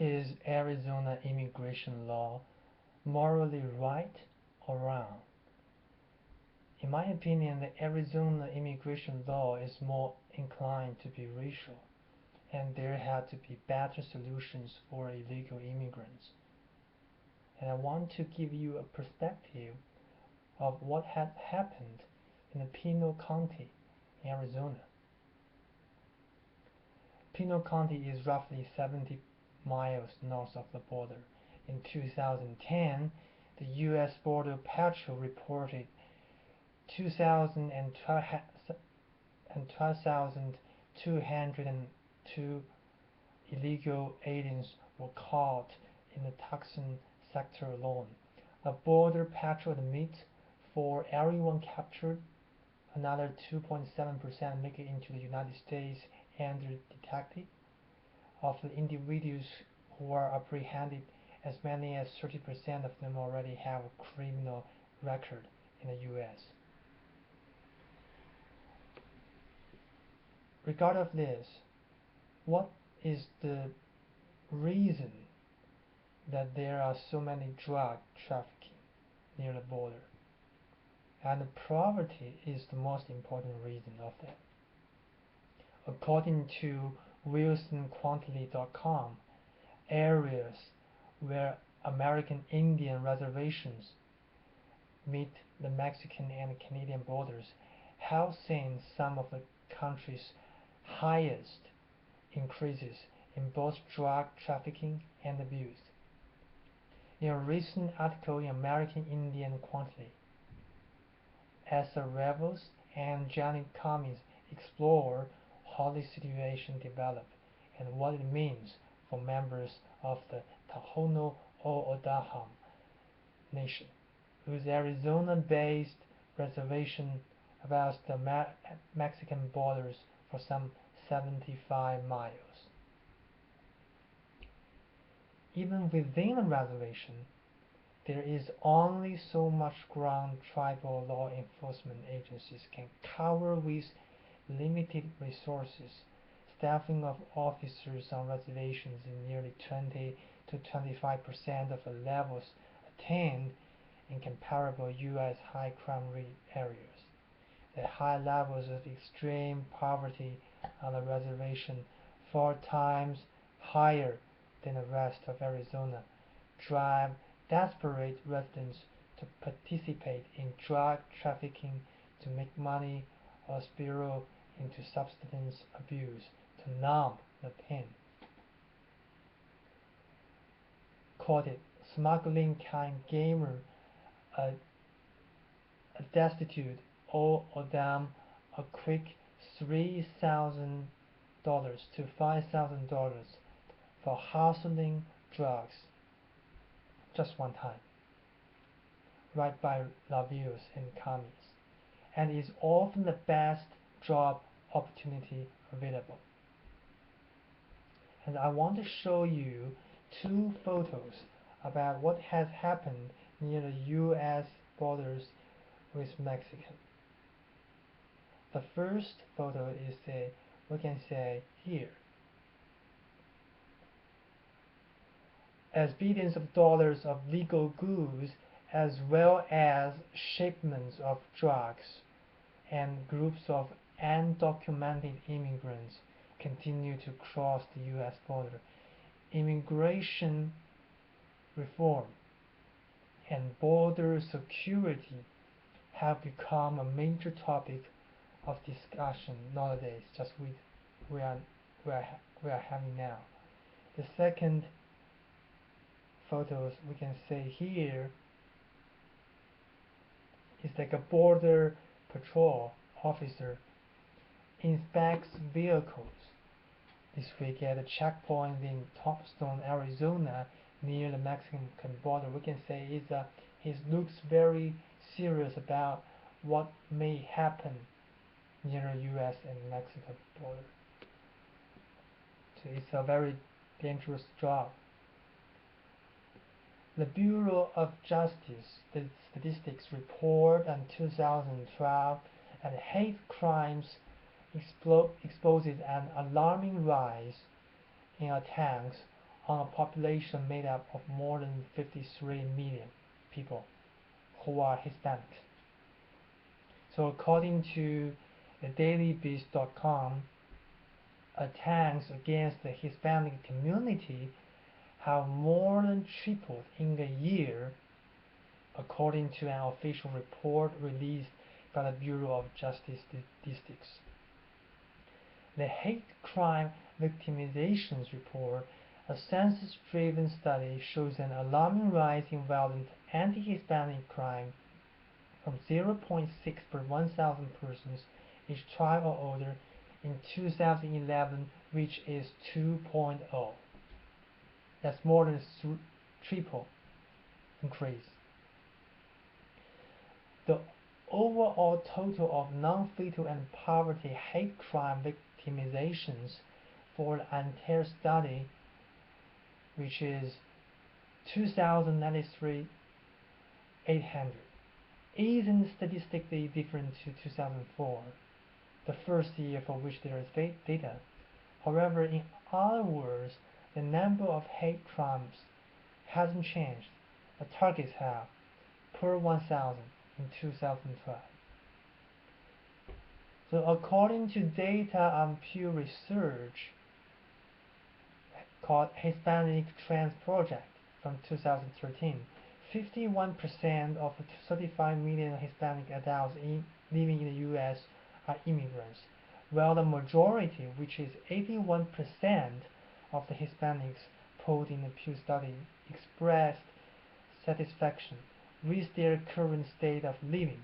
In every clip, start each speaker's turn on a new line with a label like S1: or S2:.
S1: Is Arizona immigration law morally right or wrong? In my opinion, the Arizona immigration law is more inclined to be racial, and there had to be better solutions for illegal immigrants. And I want to give you a perspective of what had happened in the Pinal County, Arizona. Pinal County is roughly 70 miles north of the border. In 2010, the U.S. Border Patrol reported 12,202 illegal aliens were caught in the Tucson sector alone. A border patrol admits for everyone captured, another 2.7% make it into the United States and are detected. Of the individuals who are apprehended, as many as 30% of them already have a criminal record in the U.S. Regardless of this, what is the reason that there are so many drug trafficking near the border? And poverty is the most important reason of that. According to WilsonQuantly.com, areas where American Indian reservations meet the Mexican and Canadian borders have seen some of the country's highest increases in both drug trafficking and abuse. In a recent article in American Indian Quarterly, Asa Revels and Janet Cummings explore how this situation developed and what it means for members of the Tohono O'odham Nation, whose Arizona-based reservation abuts the Mexican borders for some 75 miles. Even within a reservation, there is only so much ground tribal law enforcement agencies can cover with limited resources. Staffing of officers on reservations is nearly 20 to 25% of the levels attained in comparable U.S. high crime rate areas. The high levels of extreme poverty on the reservation, 4 times higher than the rest of Arizona, drive desperate residents to participate in drug trafficking to make money or spiral into substance abuse to numb the pain. Quoted, smuggling can gamer a destitute or them a quick $3,000 to $5,000 for hustling drugs just one time, right by Lavilles and Cummings, and is often the best job opportunity available. And I want to show you 2 photos about what has happened near the U.S. borders with Mexico. The first photo is we can say here. As billions of dollars of legal goods as well as shipments of drugs and groups of undocumented immigrants continue to cross the U.S. border, immigration reform and border security have become a major topic of discussion nowadays, just we are, we are having now. The second photos we can say here is like a border patrol officer inspects vehicles. This week at a checkpoint in Topstone, Arizona, near the Mexican border, we can say he looks very serious about what may happen near the U.S. and Mexico border. So it's a very dangerous job. The Bureau of Justice Statistics report in 2012 that hate crimes exposes an alarming rise in attacks on a population made up of more than 53 million people who are Hispanics. So according to dailybeast.com, attacks against the Hispanic community have more than tripled in a year, according to an official report released by the Bureau of Justice Statistics. The Hate Crime Victimizations Report, a census-driven study, shows an alarming rise in violent anti-Hispanic crime from 0.6 per 1,000 persons aged 12 or older in 2011, which is 2.0. That's more than triple increase. The overall total of non-fatal and poverty hate crime victimizations for the entire study, which is 2,093,800, isn't statistically different to 2004, the first year for which there is data. However, in other words, the number of hate crimes hasn't changed. The targets have, per 1,000 in 2012. So according to data on Pew Research called Hispanic Trends Project from 2013, 51% of the 35 million Hispanic adults living in the U.S. are immigrants, while the majority, which is 81% of the Hispanics polled in the Pew study, expressed satisfaction with their current state of living.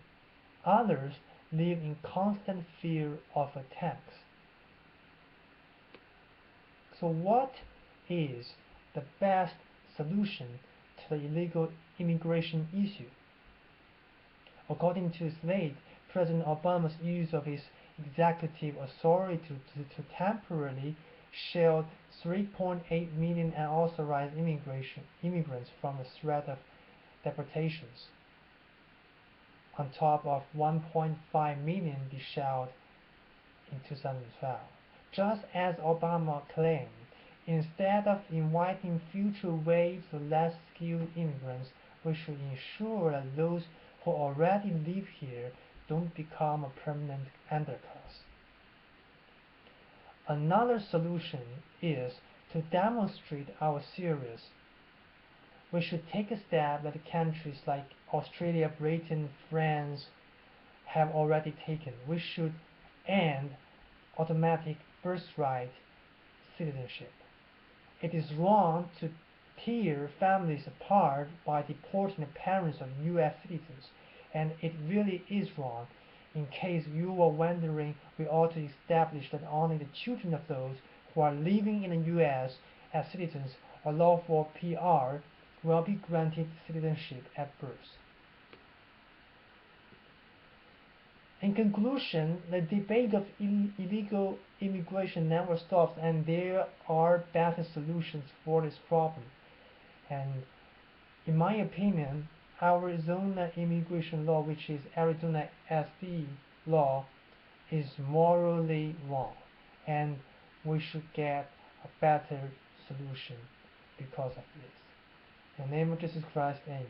S1: Others live in constant fear of attacks. So what is the best solution to the illegal immigration issue? According to Slate, President Obama's use of his executive authority to temporarily shield 3.8 million unauthorized immigrants from the threat of deportations, on top of 1.5 million shelled in 2012. Just as Obama claimed, instead of inviting future waves of less skilled immigrants, we should ensure that those who already live here don't become a permanent underclass. Another solution is to demonstrate our serious. We should take a step that countries like Australia, Britain, France have already taken. We should end automatic birthright citizenship. It is wrong to tear families apart by deporting the parents of U.S. citizens, and it really is wrong. In case you are wondering, we ought to establish that only the children of those who are living in the U.S. as citizens or lawful PR will be granted citizenship at birth. In conclusion, the debate of illegal immigration never stops, and there are better solutions for this problem. And in my opinion, Arizona immigration law, which is Arizona SD law, is morally wrong, and we should get a better solution because of this. In the name of Jesus Christ, amen.